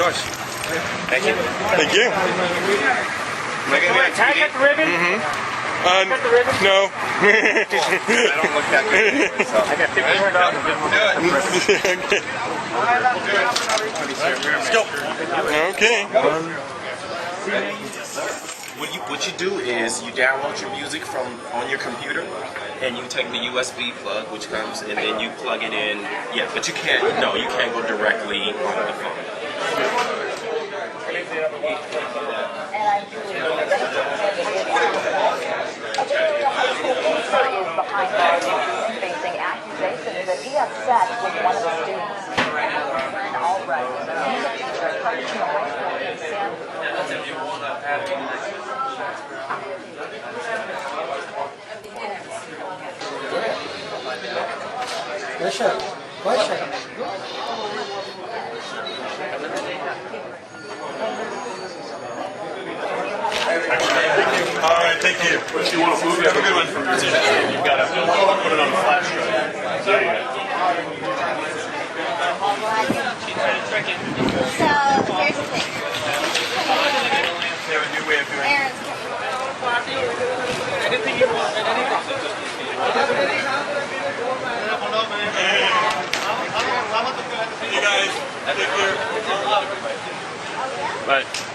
choice. Thank you. Thank you. Am I going to be on Can I TV? cut the ribbon? Cut the ribbon? No. I don't look that good anyway, so. I got $1,500 of Okay. What you do is you download your music from on your computer, and you take the USB plug, which comes, and then you plug it in. Yeah, but you can't. No, you can't go directly on the phone. Behind bars, facing accusations that he had sex with one of the students. Friend Albright, a music teacher at Traditional High School in San All right, thank you. If you want a movie, have a good one from your TV. You've got to put it on the flash drive. So here's the thing. They have a new way of doing it. Aaron's You guys, take care. Bye.